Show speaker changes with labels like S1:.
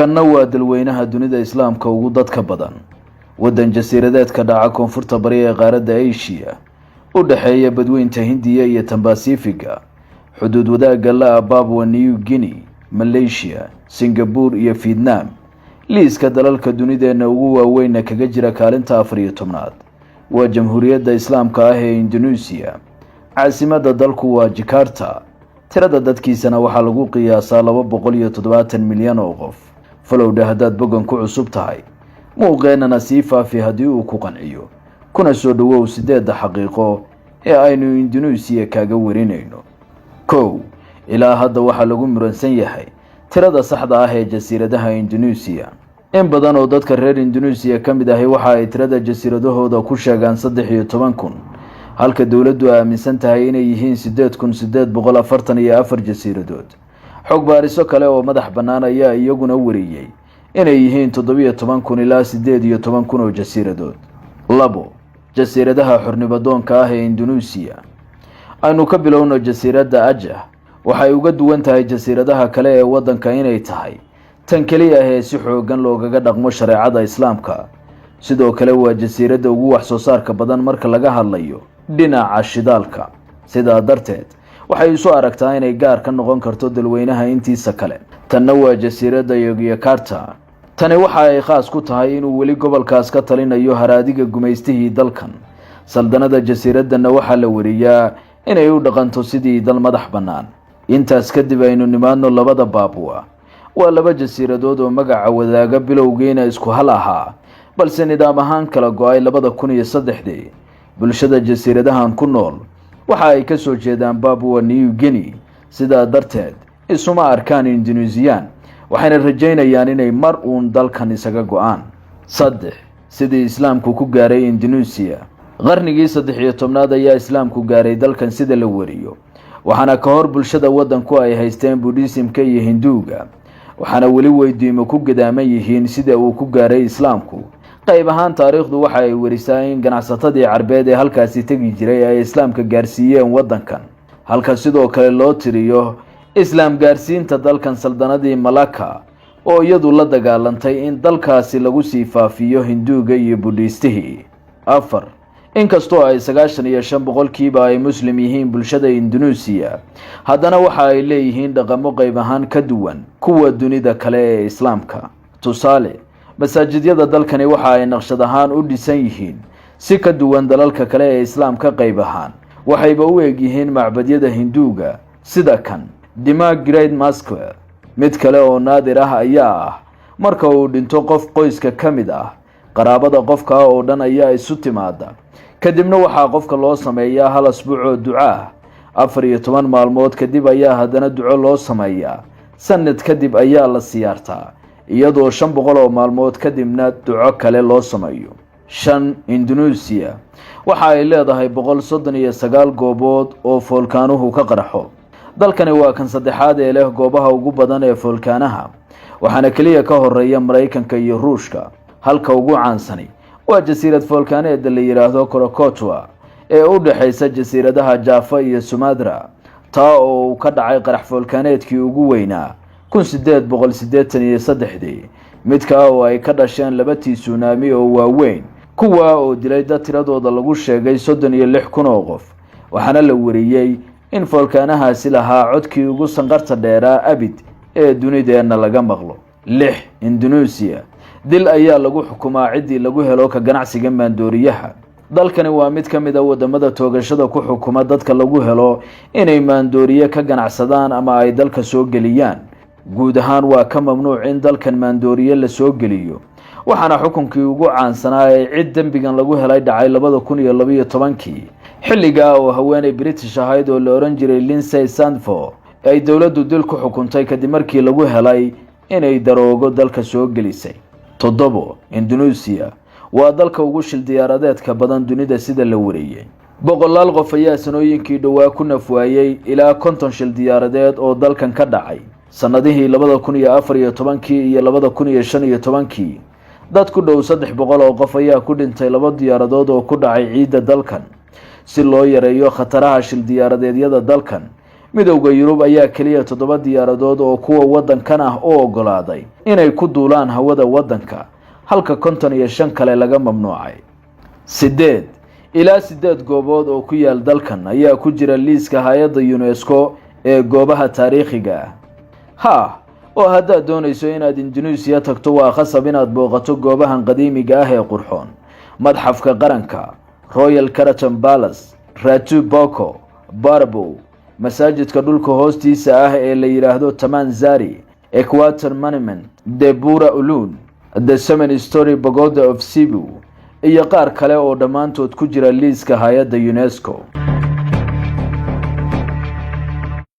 S1: kanna waa dalweynaha dunida islaamka ugu dadka badan. waddan jasiiradeedka dhaca koonfurta bari ee qaaradda Asia u dhaxeeya badweynta Hindiya iyo tan Pacifiga, xuduud wadaagga la Papua New Guinea, Malaysia, Singapore iyo Vietnam. liiska dalalka dunideena ugu waaweyn kaga jira kaalinta 14aad waa Jamhuuriyadda Islaamka ah ee Indonesia. caasimadda dalku waa Jakarta. tirada dadkiisana waxaa lagu qiyaasaa 270 milyan oo qof. falowda haddaad bogan ku cusub tahay, muuqeenana sii faafi haddii uu ku qanciyo, kuna soo dhawow 8 xaqiiqo ee aynu Indonesia kaaga warinayno. 1. ilaa hadda waxaa lagu muransan yahay tirada saxda ah ee jasiiradaha Indonesia. in badan oo dadka reer Indonesia ka mid ah waxa ay tirada jasiiradahooda ku sheegaan 13,000, halka dawladdu aaminsan tahay inay yihiin 8,844 jasiiradood. xog baariso kale oo madax bannaan ayaa iyaguna wariyay inay yihiin 17,000 ilaa 18,000 oo jasiiradood. 2. jasiiradaha xornimadoonka ah ee Indonesia. aynu ka bilowno jasiiradda Aceh. waxay uga duwan tahay jasiiradaha kale ee waddanka inay tahay tan kaliya ee si xoogan loogaga dhaqmo shareecada Islaamka. sidoo kale waa jasiiradda ugu wax soo saarka badan marka laga hadlayo dhinaca shidaalka. sidaa darteed waxay isu aragtaa inay gaar ka noqon karto dalweynaha intiisa kale. tanna waa jasiiradda Yogyakarta. tani waxa ay khaas ku tahay inuu weli gobolkaas ka talinayo haraadiga gumaystihii dalkan. saldanada jasiiradana waxaa la wariyaa inay u dhaqanto sidii dal madax bannaan. intaas kadib aynu nimaadno labada Papua. waa laba jasiiradood oo magaca wadaaga bilowgeena isku hal ahaa, balse nidaam ahaan kala go'ay 2003. bulshada jasiiradahan ku nool waxa ay ka soo jeedaan Papua New Guinea. sidaa darteed isuma arkaan Indonesian, waxayna rajaynayaan inay mar uun dalkan isaga go'aan. 3. sidii islaamku ku gaaray Indonesia. qarnigii 13aad ayaa islaamku gaaray dalkan sida la wariyo, waxaana ka hor bulshada waddanku ay haysteen Buddhismka iyo Hinduuga, waxaana weli weydiimo ku gadaaman yihiin sida uu ku gaaray islaamku. qayb ahaan taariikhdu waxa ay warisaa in ganacsatadii Carbeed ee halkaasi tagi jiray ay islaamka gaarsiiyeen waddankan, halka sidoo kale loo tiriyo islaam gaarsiinta dalkan saldanadii Malacca oo iyadu la dagaalantay in dalkaasi lagu sii faafiyo Hinduuga iyo Buddhistihii. 4. inkastoo ay 95% ay muslim yihiin bulshada Indonesia, haddana waxa ay leeyihiin dhaqamo qayb ahaan ka duwan kuwa dunida kale ee islaamka. tusaale, masaajidyada dalkani waxa ay naqshad ahaan u dhisan yihiin si ka duwan dalalka kale ee islaamka qayb ahaan. waxayba u eg yihiin macbadyada Hinduuga sida kan Dima Great Mosque. mid kale oo naadir ah ayaa ah marka uu dhinto qof qoyska ka mid ah, qaraabada qofka oo dhan ayaa isu timaada, kadibna waxaa qofka loo sameeyaa hal asbuuc oo duco ah. 14 maalmood kadib ayaa haddana duco loo sameeyaa. sanad kadib ayaa la siyaartaa, iyadoo 500 oo maalmood kadibna duco kale loo sameeyo. 5. Indonesia waxa ay leedahay 139 goobood oo foolkaanuhu ka qarxo. dalkani waa kan saddexaad ee leh goobaha ugu badan ee foolkaanaha, waxaana kaliya ka horeeya Mareykanka iyo Ruushka. halka ugu caansani waa jasiirad foolkaaneed la yiraahdo Krakatoa ee u dhaxaysa jasiiradaha Java iyo Sumatra, taa oo ka dhacay qarax foolkaaneedkii ugu weynaa 1883. midka oo ay ka dhasheen 2 tsunami oo waaweyn, kuwa oo dilay dad tiradooda lagu sheegay 36,000 oo qof. waxaana la wariyay in foolkaanahaasi lahaa codkii ugu sanqarta dheeraa abid ee dunideena laga maqlo. 6. Indonesia dil ayaa lagu xukumaa cidii lagu helo ka ganacsiga maandooriyaha. dalkani waa mid ka mid ah wadamada toogashada ku xukuma dadka lagu helo inay maandooriye ka ganacsadaan ama ay dalka soo geliyaan. guud ahaan waa ka mamnuuc in dalkan maandooriye la soo geliyo, waxaana xukunkii ugu caansanaa ee cid dembigan lagu helay dhacay 2012. xilligaa oo haweeney British ahayd oo la oran jiray Lindsay Sandford ay dawladdu dil ku xukuntay kadib markii lagu helay inay daroogo dalka soo gelisay. 7. Indonesia waa dalka ugu shil diyaaradeedka badan dunida sida la wariyay. boqolaal qof ayaa sanooyinkii dhawaa ku nafwaayay ilaa 50 shil diyaaradeed oo dalkan ka dhacay sanadihii 2014 iyo 2015. dad ku dhow 300 oo qof ayaa ku dhintay 2 diyaaradood oo ku dhacay ciidda dalkan. si loo yareeyo khataraha shil diyaaradeedyada dalkan, midowda Yurub ayaa kaliya 7 diyaaradood oo kuwa wadankan ah oo ogolaaday inay ku duulaan hawada wadanka, halka 55 kale laga mamnuucay. 8 ilaa 8 goobood oo ku yaal dalkan ayaa ku jira liiska hay'adda UNESCO ee goobaha taariikhiga ah. oo haddaad doonayso inaad Indonesia tagto waa khasab inaad booqato goobahan qadiimiga ah ee qurxoon: madxafka qaranka, Royal Karaton Palace, Ratu Boko, Barbo, masaajidka dhulka hoostiisa ah ee la yiraahdo Taman Sari, Equator Monument, The Bura Ulun, The 7-Story Pagoda of Cebu, iyo qaar kale oo dhammaantood ku jira liiska hay'adda UNESCO.